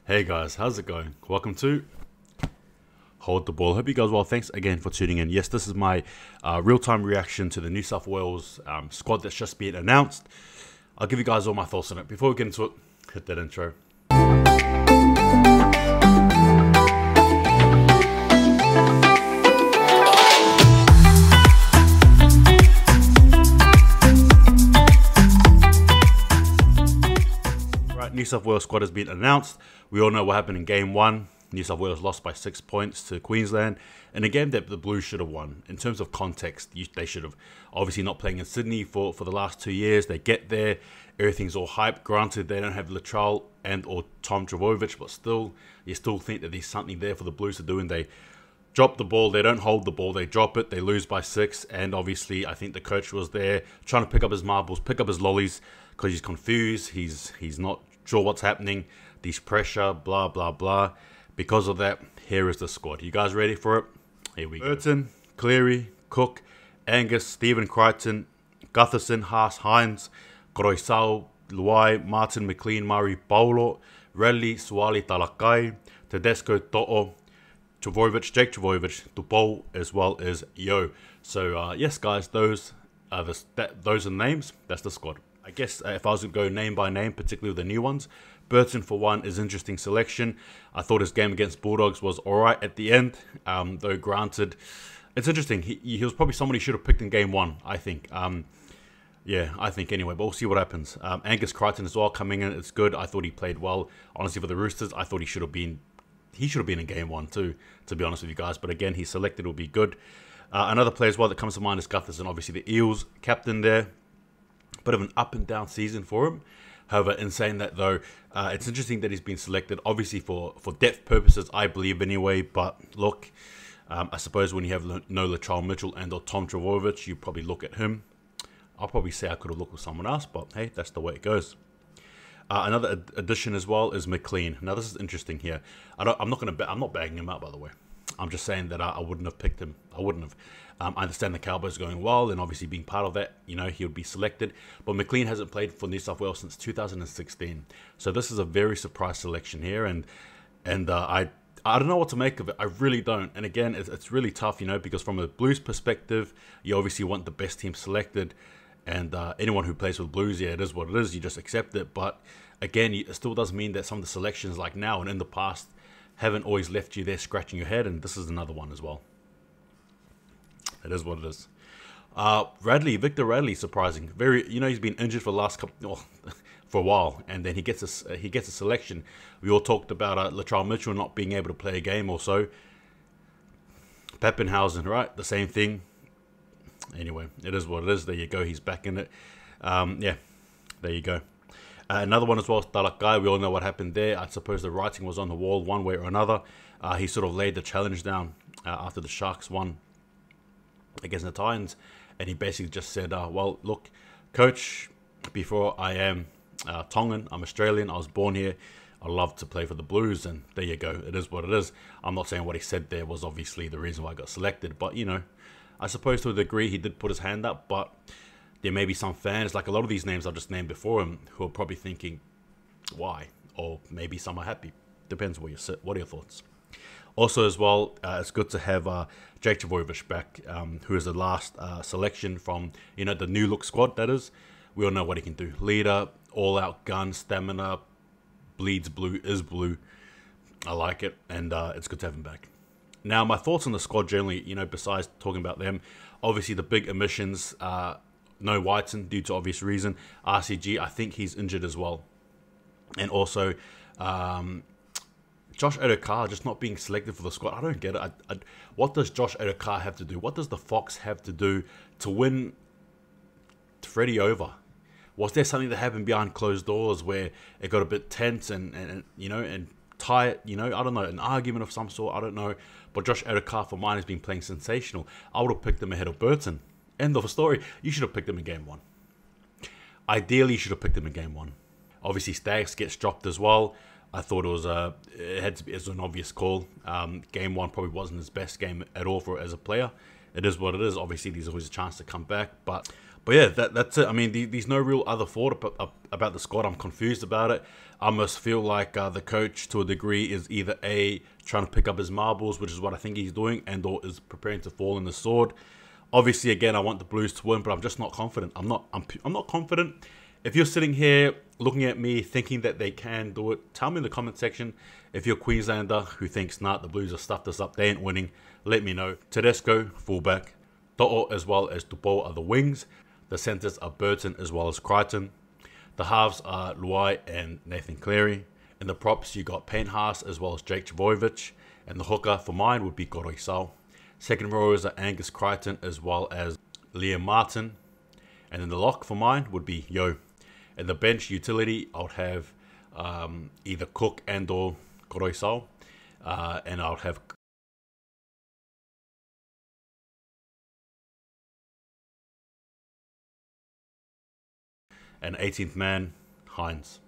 Hey guys, how's it going? Welcome to Hold the Ball. Hope you guys well. Thanks again for tuning in. Yes, this is my real-time reaction to the New South Wales squad that's just been announced. I'll give you guys all my thoughts on it. Before we get into it, hit that intro. New South Wales squad has been announced. We all know what happened in game one. New South Wales lost by 6 points to Queensland in a game that the Blues should have won. In terms of context, they should have. Obviously not playing in Sydney for the last 2 years. They get there, everything's all hype. Granted, they don't have Latrell and or Tom Trbojevic, but still, you still think that there's something there for the Blues to do, and they drop the ball. They don't hold the ball. They drop it. They lose by 6, and obviously I think the coach was there trying to pick up his marbles, pick up his lollies, because he's confused. He's not sure what's happening. There's pressure, blah, blah, blah. Because of that, here is the squad. You guys ready for it? Here we go. Burton, Cleary, Cook, Angus, Stephen Crichton, Gutherson, Haas, Hines, Goroisau, Luai, Martin, McLean, Murray, Paulo, Radley, Suali, Talakai, Tedesco, To'o, Trbojevic, Jake Trbojevic, Tupou, as well as Yo. So, yes, guys, those are the names. That's the squad. I guess if I was to go name by name, particularly with the new ones, Burton, for one, is interesting selection. I thought his game against Bulldogs was alright at the end, though granted, it's interesting. He was probably somebody should have picked in game one, I think. Yeah, I think anyway, but we'll see what happens. Angus Crichton as well coming in. It's good. I thought he played well. Honestly, for the Roosters, I thought he should have been in game one too, to be honest with you guys. But again, he's selected, will be good. Another player as well that comes to mind is Gutherson, obviously the Eels captain there. Bit of an up and down season for him. However, in saying that though, it's interesting that he's been selected, obviously for depth purposes, I believe anyway. But look, I suppose when you have no Latrell Mitchell and or Tom Trbojevic, you probably look at him. I'll probably say I could have looked with someone else, but hey, that's the way it goes. Another addition as well is McLean. Now this is interesting here. I'm not bagging him out, by the way. I'm just saying that I wouldn't have picked him. I wouldn't have. I understand the Cowboys going well, and obviously being part of that, you know, he would be selected. But McLean hasn't played for New South Wales since 2016, so this is a very surprise selection here, and I don't know what to make of it. I really don't. And again, it's really tough, you know, because from a Blues perspective, you obviously want the best team selected, and anyone who plays with Blues, yeah, it is what it is. You just accept it. But again, it still does mean that some of the selections, like now and in the past, haven't always left you there scratching your head, and this is another one as well. It is what it is. Victor Radley, surprising. Very, you know, he's been injured for the last for a while, and then he gets a selection. We all talked about Latrell Mitchell not being able to play a game or so. Pappenhausen, right? The same thing. Anyway, it is what it is. There you go. He's back in it. Yeah, there you go. Another one as well is Talakai. We all know what happened there. I suppose the writing was on the wall one way or another. He sort of laid the challenge down after the Sharks won against the Titans, and he basically just said, well, look, coach, before I am Tongan, I'm Australian, I was born here, I love to play for the Blues, and there you go, it is what it is. I'm not saying what he said there was obviously the reason why I got selected, but, you know, I suppose to a degree he did put his hand up, but there may be some fans, like a lot of these names I've just named before him, who are probably thinking, why? Or maybe some are happy. Depends where you sit. What are your thoughts? Also as well, it's good to have Jake Trbojevic back, who is the last selection from, you know, the new look squad, that is. We all know what he can do. Leader, all-out gun, stamina, bleeds blue, is blue. I like it, and it's good to have him back. Now, my thoughts on the squad generally, you know, besides talking about them, obviously the big omissions, no Whiten due to obvious reason. RCG, I think he's injured as well. And also, Josh Addo-Carr just not being selected for the squad. I don't get it. What does Josh Addo-Carr have to do? What does the Fox have to do to win Freddie over? Was there something that happened behind closed doors where it got a bit tense and you know, and tight, you know, I don't know, an argument of some sort, I don't know. But Josh Addo-Carr, for mine, has been playing sensational. I would have picked him ahead of Burton. End of the story. You should have picked him in game one. Ideally, you should have picked him in game one. Obviously, Staggs gets dropped as well. I thought it was an obvious call. Game one probably wasn't his best game at all for as a player. It is what it is. Obviously, there's always a chance to come back, but But yeah, that's it. I mean, there's no real other thought about the squad. I'm confused about it. I almost feel like the coach, to a degree, is either A, trying to pick up his marbles, which is what I think he's doing, and or is preparing to fall in the sword. Obviously, again, I want the Blues to win, but I'm just not confident. I'm not confident. If you're sitting here looking at me thinking that they can do it, tell me in the comment section. If you're a Queenslander who thinks, nah, the Blues have stuffed us up, they ain't winning, let me know. Tedesco, fullback. To'o as well as Tupou are the wings. The centres are Burton as well as Crichton. The halves are Luai and Nathan Cleary. In the props, you got Payne Haas as well as Jake Trbojevic. And the hooker for mine would be Goroisau. Second rowers are Angus Crichton as well as Liam Martin. And then the lock for mine would be Yo. And the bench utility, I would have either Cook and or Goroisau. And I would have and 18th man, Hines.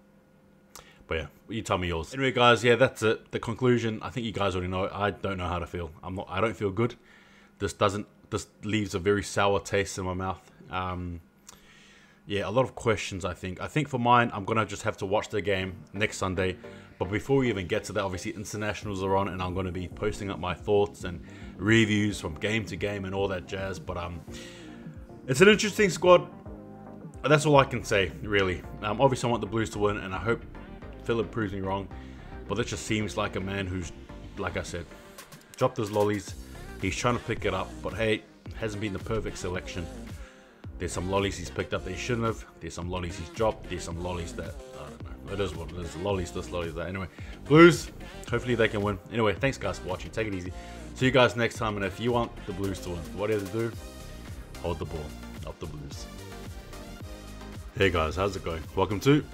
But yeah, you tell me yours. Anyway, guys, yeah, that's it. The conclusion, I think you guys already know. I don't know how to feel. I don't feel good. This leaves a very sour taste in my mouth. Yeah, a lot of questions, I think. I think for mine, I'm gonna just have to watch the game next Sunday. But before we even get to that, obviously internationals are on, and I'm gonna be posting up my thoughts and reviews from game to game and all that jazz. But it's an interesting squad. That's all I can say, really. Obviously, I want the Blues to win, and I hope Philip proves me wrong. But this just seems like a man who's, like I said, dropped his lollies. He's trying to pick it up, but hey, hasn't been the perfect selection. There's some lollies he's picked up that he shouldn't have. There's some lollies he's dropped. There's some lollies that, I don't know. It is what it is. Lollies this, lollies that. Anyway, Blues, hopefully they can win. Anyway, thanks guys for watching. Take it easy. See you guys next time. And if you want the Blues to win, what do you have to do? Hold the ball. Up the Blues. Hey guys, how's it going? Welcome to